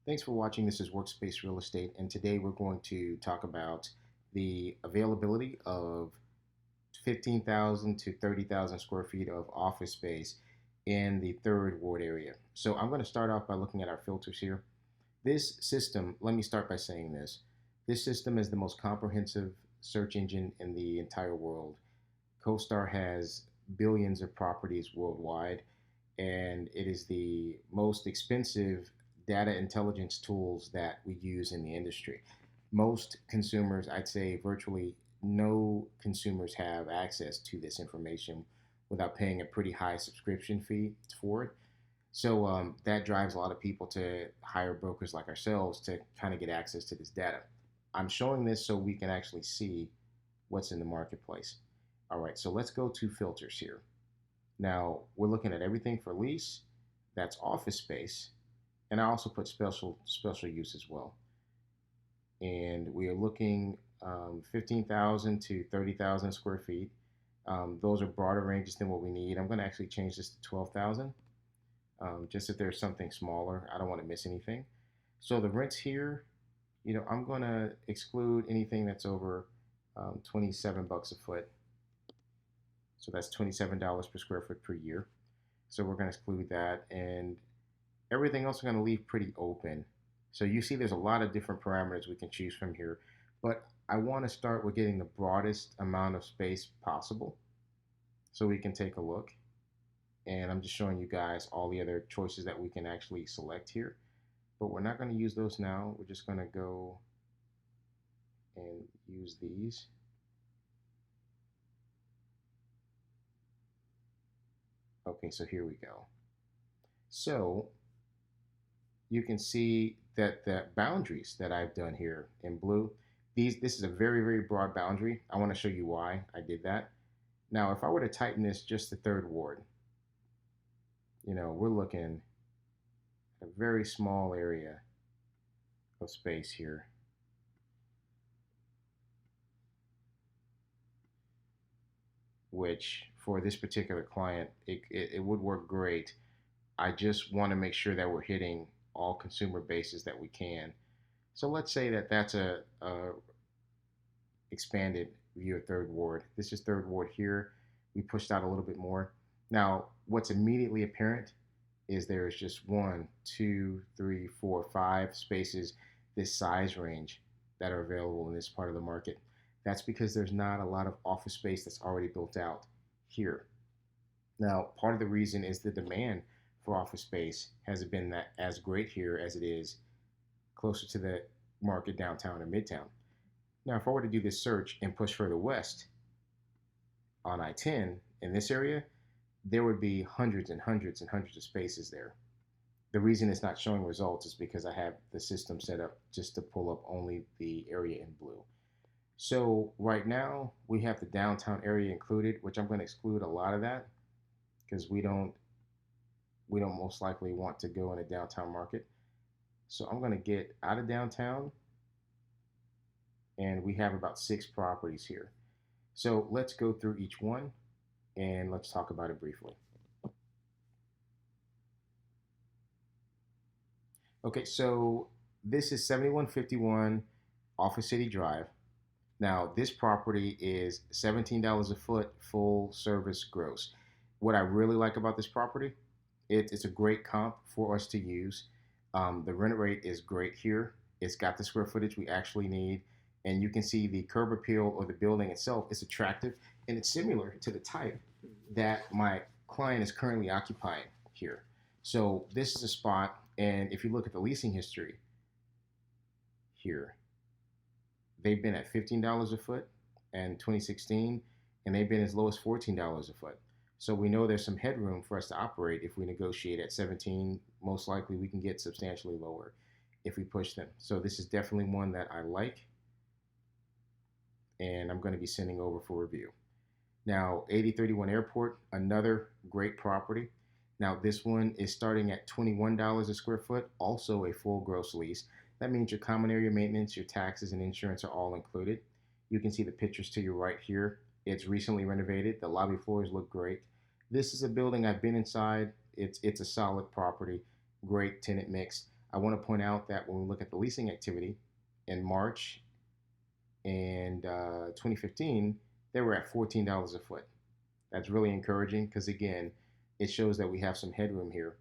Thanks for watching. This is WorkSpace Real Estate, and today we're going to talk about the availability of 15,000 to 30,000 square feet of office space in the third ward area. So I'm going to start off by looking at our filters here. This system, let me start by saying this. This system is the most comprehensive search engine in the entire world. CoStar has billions of properties worldwide, and it is the most expensive data intelligence tools that we use in the industry. Most consumers, I'd say virtually no consumers have access to this information without paying a pretty high subscription fee for it. So that drives a lot of people to hire brokers like ourselves to kind of get access to this data. I'm showing this so we can actually see what's in the marketplace. All right, so let's go to filters here. Now we're looking at everything for lease, that's office space, and I also put special use as well. And we are looking 15,000 to 30,000 square feet. Those are broader ranges than what we need. I'm going to actually change this to 12,000, just if there's something smaller. I don't want to miss anything. So the rents here, I'm going to exclude anything that's over 27 bucks a foot. So that's $27 per square foot per year. So we're going to exclude that, and everything else we're going to leave pretty open. So you see there's a lot of different parameters we can choose from here, but I want to start with getting the broadest amount of space possible so we can take a look. And I'm just showing you guys all the other choices that we can actually select here, but we're not going to use those now. We're just going to go and use these. Okay, so here we go. So you can see that the boundaries that I've done here in blue, this is a very broad boundary. I want to show you why I did that. Now, if I were to tighten this just the third ward, we're looking at a very small area of space here. Which for this particular client, it would work great. I just want to make sure that we're hitting all consumer bases that we can. So let's say that that's a expanded view of third ward. This is third ward here. We pushed out a little bit more. Now, what's immediately apparent is there's just 1, 2, 3, 4, 5 spaces this size range that are available in this part of the market. That's because there's not a lot of office space that's already built out here. Now, part of the reason is the demand for office space hasn't been that as great here as it is closer to the market downtown or midtown. Now, if I were to do this search and push further west on I-10 in this area, there would be hundreds and hundreds and hundreds of spaces there. The reason it's not showing results is because I have the system set up just to pull up only the area in blue. So right now we have the downtown area included, which I'm going to exclude a lot of that because we don't most likely want to go in a downtown market. So I'm going to get out of downtown, and we have about 6 properties here. So let's go through each one and let's talk about it briefly. Okay, so this is 7151 Office City Drive. Now, this property is $17 a foot, full service gross. What I really like about this property, it's a great comp for us to use. The rent rate is great here. It's got the square footage we actually need. And you can see the curb appeal of the building itself is attractive, and it's similar to the type that my client is currently occupying here. So this is a spot, and if you look at the leasing history here, they've been at $15 a foot in 2016, and they've been as low as $14 a foot. So we know there's some headroom for us to operate. If we negotiate at 17, most likely we can get substantially lower if we push them. So this is definitely one that I like, and I'm going to be sending over for review. Now, 8031 Airport, another great property. Now, this one is starting at $21 a square foot, also a full gross lease. That means your common area maintenance, your taxes, and insurance are all included. You can see the pictures to your right here. It's recently renovated. The lobby floors look great. This is a building I've been inside. It's a solid property, great tenant mix. I want to point out that when we look at the leasing activity in March and 2015, they were at $14 a foot. That's really encouraging because, again, it shows that we have some headroom here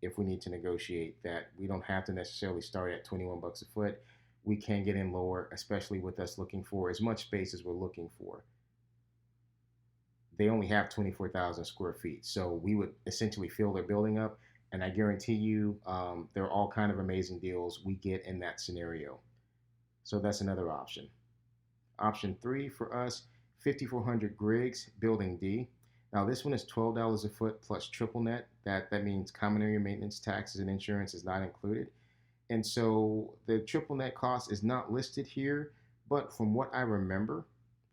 if we need to negotiate, that we don't have to necessarily start at 21 bucks a foot. We can get in lower, especially with us looking for as much space as we're looking for. They only have 24,000 square feet, so we would essentially fill their building up, and I guarantee you there are all kind of amazing deals we get in that scenario. So that's another option. Option 3 for us, 5400 Griggs, Building D. Now this one is $12 a foot plus triple net. That means common area maintenance, taxes, and insurance is not included. And so the triple net cost is not listed here, but from what I remember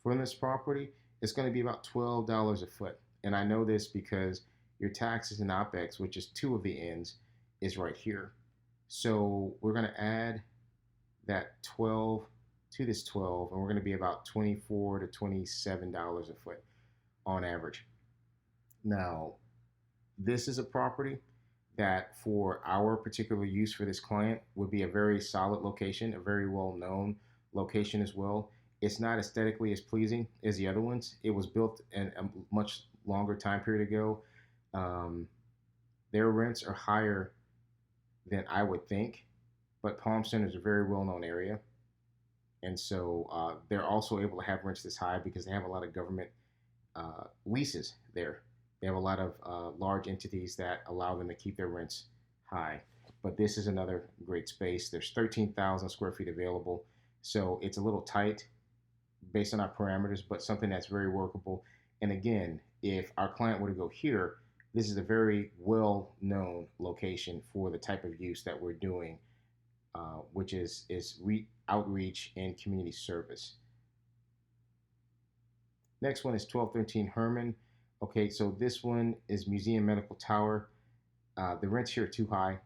from this property, it's going to be about $12 a foot. And I know this because your taxes and OPEX, which is two of the ends, is right here. So we're going to add that 12 to this 12, and we're going to be about $24 to $27 a foot on average. Now, this is a property that for our particular use for this client would be a very solid location, a very well-known location as well. It's not aesthetically as pleasing as the other ones. It was built in a much longer time period ago. Their rents are higher than I would think, but Palm Center is a very well-known area. And so they're also able to have rents this high because they have a lot of government leases there. They have a lot of large entities that allow them to keep their rents high. But this is another great space. There's 13,000 square feet available. So it's a little tight based on our parameters, but something that's very workable. And again, if our client were to go here, this is a very well-known location for the type of use that we're doing, which is outreach and community service. Next one is 1213 Herman. Okay, so this one is Museum Medical Tower. The rents here are too high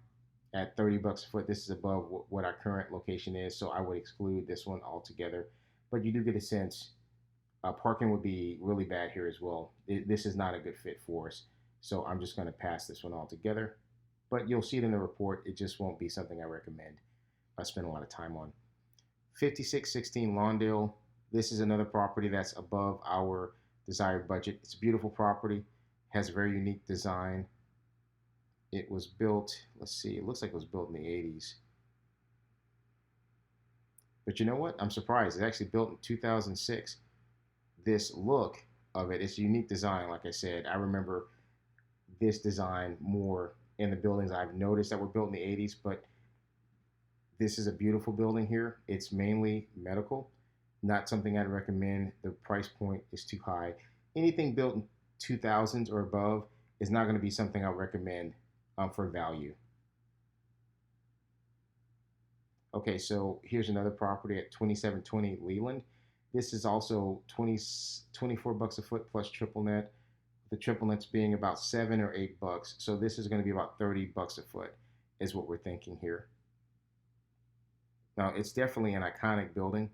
at 30 bucks a foot. This is above what our current location is, so I would exclude this one altogether. But you do get a sense parking would be really bad here as well. This is not a good fit for us, so I'm just going to pass this one altogether. But you'll see it in the report. It just won't be something I recommend. I spend a lot of time on. 5616 Lawndale. This is another property that's above our desired budget. It's a beautiful property, has a very unique design. It was built, let's see, it looks like it was built in the 80s. But you know what? I'm surprised. It's actually built in 2006. This look of it, it's a unique design, like I said. I remember this design more in the buildings I've noticed that were built in the 80s, but this is a beautiful building here. It's mainly medical. Not something I'd recommend. The price point is too high. Anything built in 2000s or above is not going to be something I recommend for value. Okay, so here's another property at 2720 Leland. This is also 24 bucks a foot plus triple net. The triple nets being about 7 or 8 bucks. So this is going to be about 30 bucks a foot is what we're thinking here. Now, it's definitely an iconic building.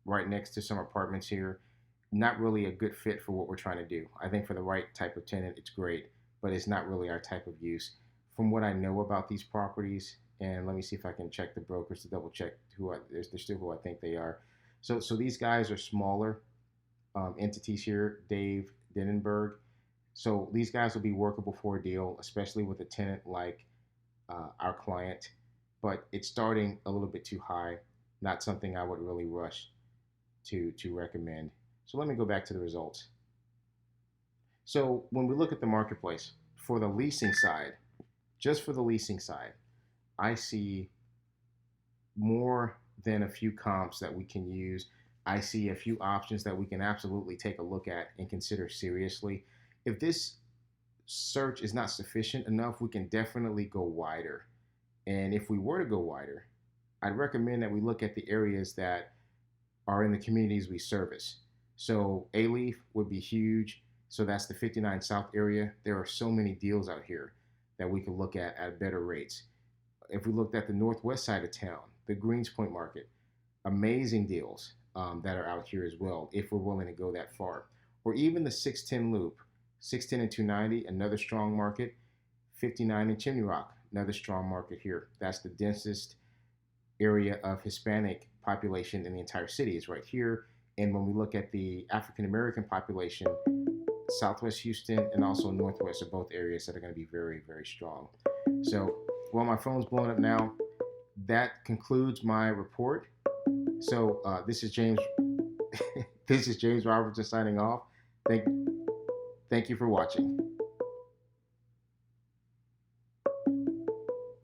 Right next to some apartments here. Not really a good fit for what we're trying to do. I think for the right type of tenant, it's great, but it's not really our type of use. From what I know about these properties, and let me see if I can check the brokers to double check they're still who I think they are. So these guys are smaller entities here, Dave Denenberg. So these guys will be workable for a deal, especially with a tenant like our client, but it's starting a little bit too high. Not something I would really rush to recommend. So let me go back to the results. So when we look at the marketplace for the leasing side, just for the leasing side, I see more than a few comps that we can use. I see a few options that we can absolutely take a look at and consider seriously. If this search is not sufficient enough, we can definitely go wider. And if we were to go wider, I'd recommend that we look at the areas that are in the communities we service. So A-Leaf would be huge. So that's the 59 South area. There are so many deals out here that we could look at better rates. If we looked at the northwest side of town, the Greenspoint market, amazing deals that are out here as well, if we're willing to go that far. Or even the 610 Loop, 610 and 290, another strong market. 59 in Chimney Rock, another strong market here. That's the densest area of Hispanic population in the entire city is right here. And when we look at the African American population, Southwest Houston and also Northwest are both areas that are going to be very, very strong. So, while my phone's blowing up now, that concludes my report. So, this is James. This is James Robertson signing off. Thank you for watching.